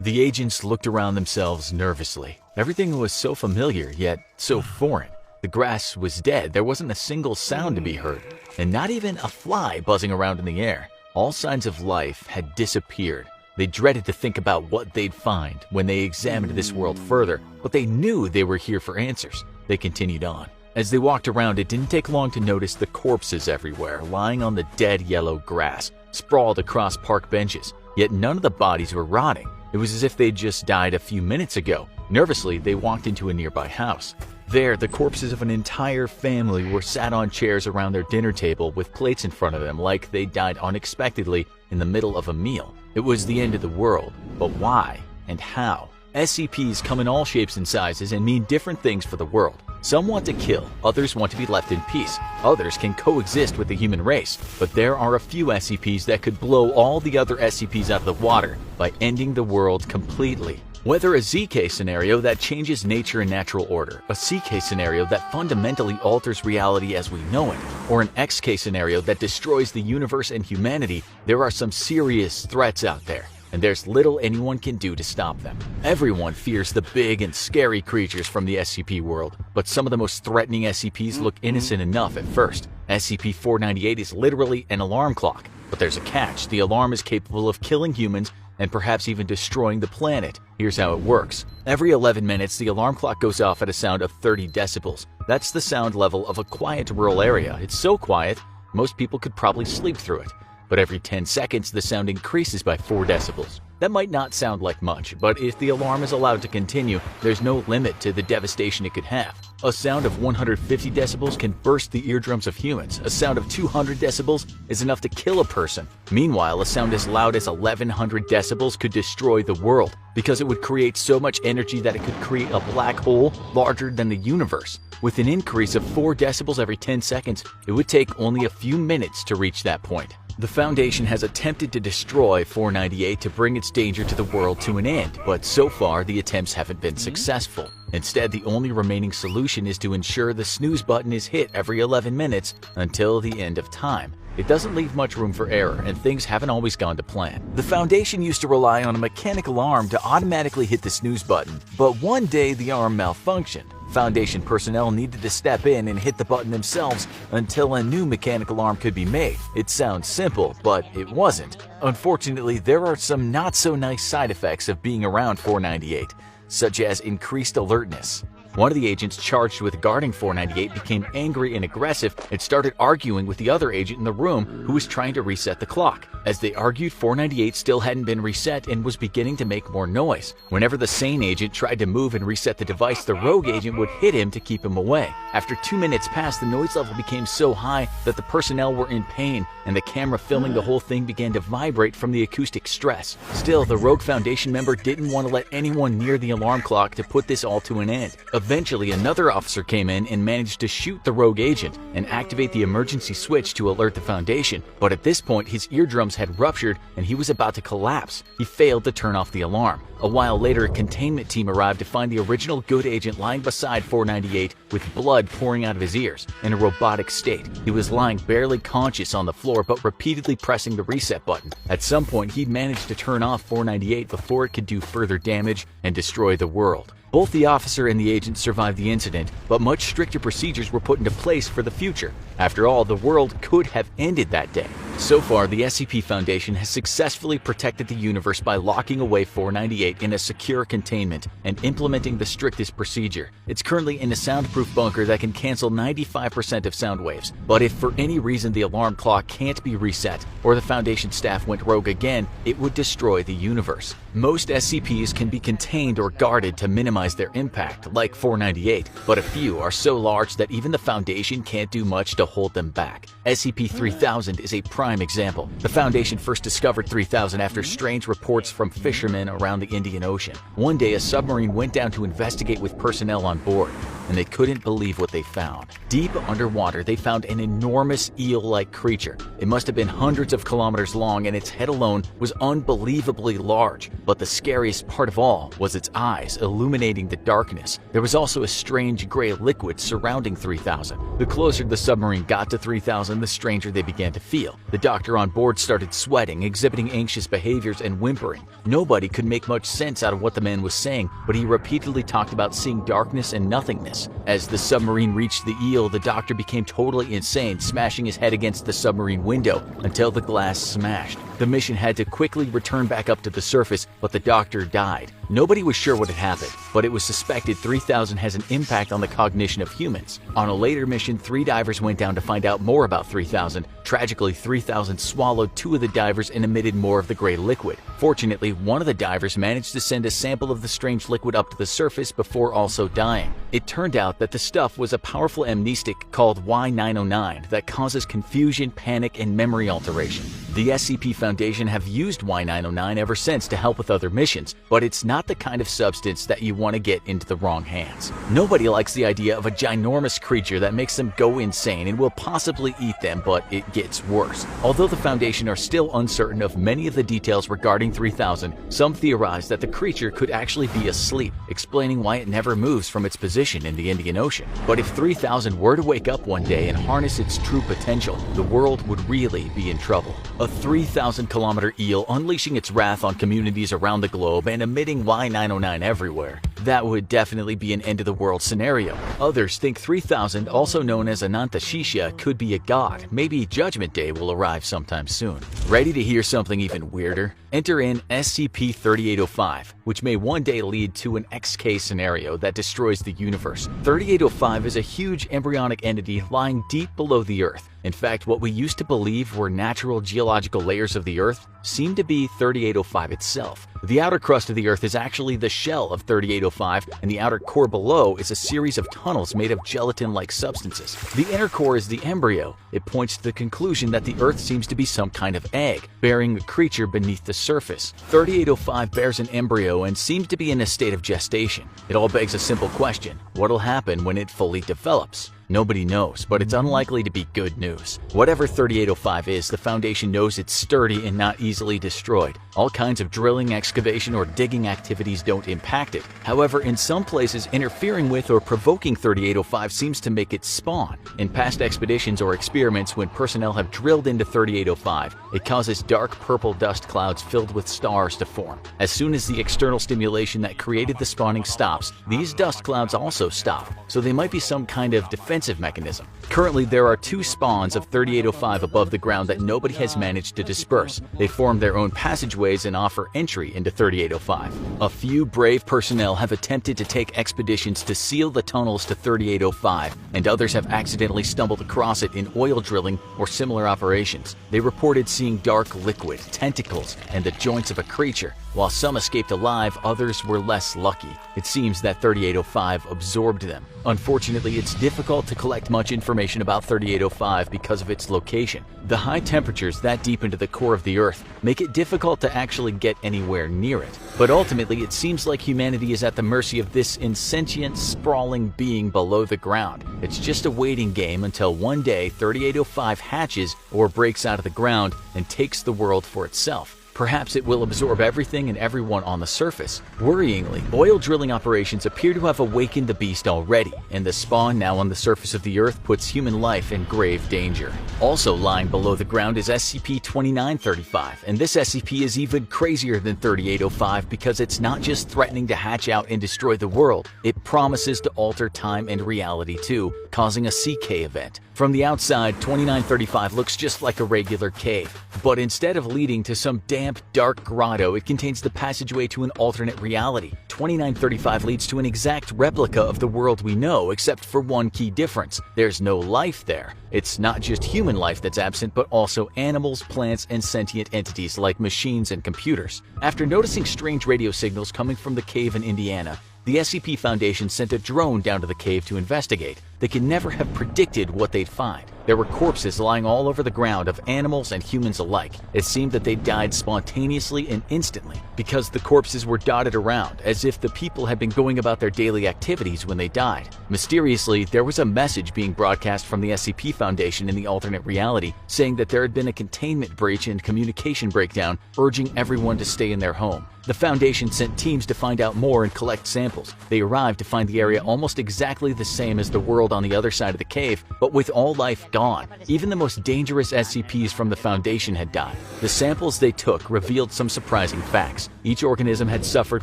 The agents looked around themselves nervously. Everything was so familiar, yet so foreign. The grass was dead, there wasn't a single sound to be heard, and not even a fly buzzing around in the air. All signs of life had disappeared. They dreaded to think about what they'd find when they examined this world further, but they knew they were here for answers. They continued on. As they walked around, it didn't take long to notice the corpses everywhere, lying on the dead yellow grass, sprawled across park benches. Yet none of the bodies were rotting. It was as if they'd just died a few minutes ago. Nervously, they walked into a nearby house. There, the corpses of an entire family were sat on chairs around their dinner table with plates in front of them like they died unexpectedly in the middle of a meal. It was the end of the world, but why and how? SCPs come in all shapes and sizes and mean different things for the world. Some want to kill, others want to be left in peace, others can coexist with the human race, but there are a few SCPs that could blow all the other SCPs out of the water by ending the world completely. Whether a ZK scenario that changes nature and natural order, a CK scenario that fundamentally alters reality as we know it, or an XK scenario that destroys the universe and humanity, there are some serious threats out there, and there's little anyone can do to stop them. Everyone fears the big and scary creatures from the SCP world, but some of the most threatening SCPs look innocent enough at first. SCP-498 is literally an alarm clock, but there's a catch. The alarm is capable of killing humans and perhaps even destroying the planet. Here's how it works. Every 11 minutes, the alarm clock goes off at a sound of 30 decibels. That's the sound level of a quiet rural area. It's so quiet, most people could probably sleep through it. But every 10 seconds, the sound increases by 4 decibels. That might not sound like much, but if the alarm is allowed to continue, there's no limit to the devastation it could have. A sound of 150 decibels can burst the eardrums of humans. A sound of 200 decibels is enough to kill a person. Meanwhile, a sound as loud as 1100 decibels could destroy the world, because it would create so much energy that it could create a black hole larger than the universe. With an increase of 4 decibels every 10 seconds, it would take only a few minutes to reach that point. The Foundation has attempted to destroy 498 to bring its danger to the world to an end, but so far the attempts haven't been successful. Instead, the only remaining solution is to ensure the snooze button is hit every 11 minutes until the end of time. It doesn't leave much room for error, and things haven't always gone to plan. The Foundation used to rely on a mechanical arm to automatically hit the snooze button, but one day the arm malfunctioned. Foundation personnel needed to step in and hit the button themselves until a new mechanical arm could be made. It sounds simple, but it wasn't. Unfortunately, there are some not-so-nice side effects of being around 498, such as increased alertness. One of the agents charged with guarding 498 became angry and aggressive and started arguing with the other agent in the room who was trying to reset the clock. As they argued, 498 still hadn't been reset and was beginning to make more noise. Whenever the sane agent tried to move and reset the device, the rogue agent would hit him to keep him away. After 2 minutes passed, the noise level became so high that the personnel were in pain, and the camera filming the whole thing began to vibrate from the acoustic stress. Still, the rogue Foundation member didn't want to let anyone near the alarm clock to put this all to an end. Eventually, another officer came in and managed to shoot the rogue agent and activate the emergency switch to alert the Foundation, but at this point his eardrums had ruptured and he was about to collapse. He failed to turn off the alarm. A while later, a containment team arrived to find the original good agent lying beside 498 with blood pouring out of his ears in a robotic state. He was lying barely conscious on the floor but repeatedly pressing the reset button. At some point, he'd managed to turn off 498 before it could do further damage and destroy the world. Both the officer and the agent survived the incident, but much stricter procedures were put into place for the future. After all, the world could have ended that day. So far, the SCP Foundation has successfully protected the universe by locking away 498 in a secure containment and implementing the strictest procedure. It's currently in a soundproof bunker that can cancel 95% of sound waves, but if for any reason the alarm clock can't be reset or the Foundation staff went rogue again, it would destroy the universe. Most SCPs can be contained or guarded to minimize their impact, like 498, but a few are so large that even the Foundation can't do much to hold them back. SCP-3000 is a prime example. The Foundation first discovered 3000 after strange reports from fishermen around the Indian Ocean. One day, a submarine went down to investigate with personnel on board. and they couldn't believe what they found. Deep underwater, they found an enormous eel-like creature. It must have been hundreds of kilometers long, and its head alone was unbelievably large. But the scariest part of all was its eyes illuminating the darkness. There was also a strange gray liquid surrounding 3000. The closer the submarine got to 3000, the stranger they began to feel. The doctor on board started sweating, exhibiting anxious behaviors and whimpering. Nobody could make much sense out of what the man was saying, but he repeatedly talked about seeing darkness and nothingness. As the submarine reached the eel, the doctor became totally insane, smashing his head against the submarine window until the glass smashed. The mission had to quickly return back up to the surface, but the doctor died. Nobody was sure what had happened, but it was suspected 3000 has an impact on the cognition of humans. On a later mission, 3 divers went down to find out more about 3000. Tragically, 3000 swallowed 2 of the divers and emitted more of the gray liquid. Fortunately, one of the divers managed to send a sample of the strange liquid up to the surface before also dying. It turned out that the stuff was a powerful amnestic called Y909 that causes confusion, panic, and memory alteration. The SCP Foundation have used Y909 ever since to help with other missions, but it's not the kind of substance that you want to get into the wrong hands. Nobody likes the idea of a ginormous creature that makes them go insane and will possibly eat them, but it gets worse. Although the Foundation are still uncertain of many of the details regarding 3000, some theorize that the creature could actually be asleep, explaining why it never moves from its position in the Indian Ocean. But if 3000 were to wake up one day and harness its true potential, the world would really be in trouble. A 3,000-kilometer eel unleashing its wrath on communities around the globe and emitting Y909 everywhere. That would definitely be an end-of-the-world scenario. Others think 3000, also known as Anantashisha, could be a god. Maybe Judgment Day will arrive sometime soon. Ready to hear something even weirder? Enter in SCP-3805, which may one day lead to an XK scenario that destroys the universe. 3805 is a huge embryonic entity lying deep below the Earth. In fact, what we used to believe were natural geological layers of the Earth seem to be 3805 itself. The outer crust of the Earth is actually the shell of 3805, and the outer core below is a series of tunnels made of gelatin-like substances. The inner core is the embryo. It points to the conclusion that the Earth seems to be some kind of egg, bearing a creature beneath the surface. 3805 bears an embryo and seems to be in a state of gestation. It all begs a simple question: what'll happen when it fully develops? Nobody knows, but it's unlikely to be good news. Whatever 3805 is, the Foundation knows it's sturdy and not easily destroyed. All kinds of drilling, excavation, or digging activities don't impact it. However, in some places, interfering with or provoking 3805 seems to make it spawn. In past expeditions or experiments, when personnel have drilled into 3805, it causes dark purple dust clouds filled with stars to form. As soon as the external stimulation that created the spawning stops, these dust clouds also stop, so they might be some kind of defensive mechanism. Currently, there are 2 spawns of 3805 above the ground that nobody has managed to disperse. They form their own passageways and offer entry into 3805. A few brave personnel have attempted to take expeditions to seal the tunnels to 3805, and others have accidentally stumbled across it in oil drilling or similar operations. They reported seeing dark liquid, tentacles, and the joints of a creature. While some escaped alive, others were less lucky. It seems that 3805 absorbed them. Unfortunately, it's difficult to collect much information about 3805 because of its location. The high temperatures that deep into the core of the Earth make it difficult to actually get anywhere near it. But ultimately, it seems like humanity is at the mercy of this insentient, sprawling being below the ground. It's just a waiting game until one day 3805 hatches or breaks out of the ground and takes the world for itself. Perhaps it will absorb everything and everyone on the surface. Worryingly, oil drilling operations appear to have awakened the beast already, and the spawn now on the surface of the Earth puts human life in grave danger. Also lying below the ground is SCP-2935, and this SCP is even crazier than 3805 because it's not just threatening to hatch out and destroy the world, it promises to alter time and reality too, causing a CK event. From the outside, 2935 looks just like a regular cave, but instead of leading to some damp, dark grotto, it contains the passageway to an alternate reality. 2935 leads to an exact replica of the world we know, except for one key difference: there's no life there. It's not just human life that's absent, but also animals, plants, and sentient entities like machines and computers. After noticing strange radio signals coming from the cave in Indiana, the SCP Foundation sent a drone down to the cave to investigate. they could never have predicted what they'd find. There were corpses lying all over the ground of animals and humans alike. It seemed that they died spontaneously and instantly because the corpses were dotted around as if the people had been going about their daily activities when they died. Mysteriously, there was a message being broadcast from the SCP Foundation in the alternate reality saying that there had been a containment breach and communication breakdown, urging everyone to stay in their home. The Foundation sent teams to find out more and collect samples. They arrived to find the area almost exactly the same as the world on the other side of the cave, but with all life gone. Even the most dangerous SCPs from the Foundation had died. The samples they took revealed some surprising facts. Each organism had suffered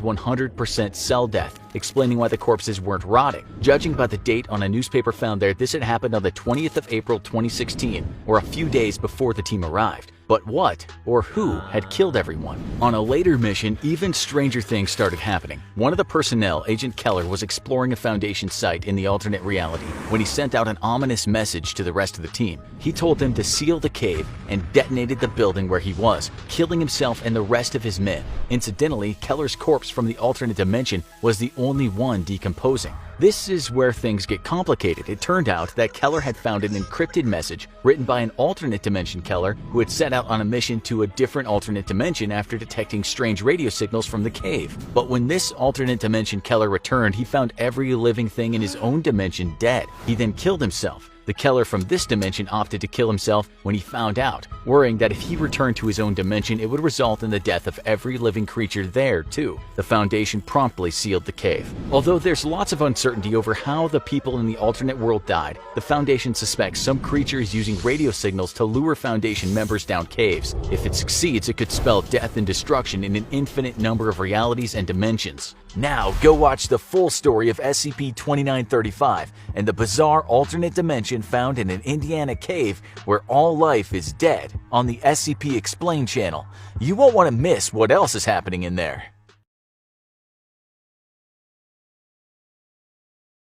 100% cell death, explaining why the corpses weren't rotting. Judging by the date on a newspaper found there, this had happened on the 20th of April 2016, or a few days before the team arrived. But what or who had killed everyone? On a later mission, even stranger things started happening. One of the personnel, Agent Keller, was exploring a Foundation site in the alternate reality when he sent out an ominous message to the rest of the team. He told them to seal the cave and detonated the building where he was, killing himself and the rest of his men. Incidentally, Keller's corpse from the alternate dimension was the only one decomposing. This is where things get complicated. It turned out that Keller had found an encrypted message written by an alternate dimension Keller who had set out on a mission to a different alternate dimension after detecting strange radio signals from the cave. But when this alternate dimension Keller returned, he found every living thing in his own dimension dead. He then killed himself. The Keller from this dimension opted to kill himself when he found out, worrying that if he returned to his own dimension, it would result in the death of every living creature there, too. The Foundation promptly sealed the cave. Although there's lots of uncertainty over how the people in the alternate world died, the Foundation suspects some creature is using radio signals to lure Foundation members down caves. If it succeeds, it could spell death and destruction in an infinite number of realities and dimensions. Now, go watch the full story of SCP-2935 and the bizarre alternate dimension found in an Indiana cave where all life is dead on the SCP Explained channel. You won't want to miss what else is happening in there.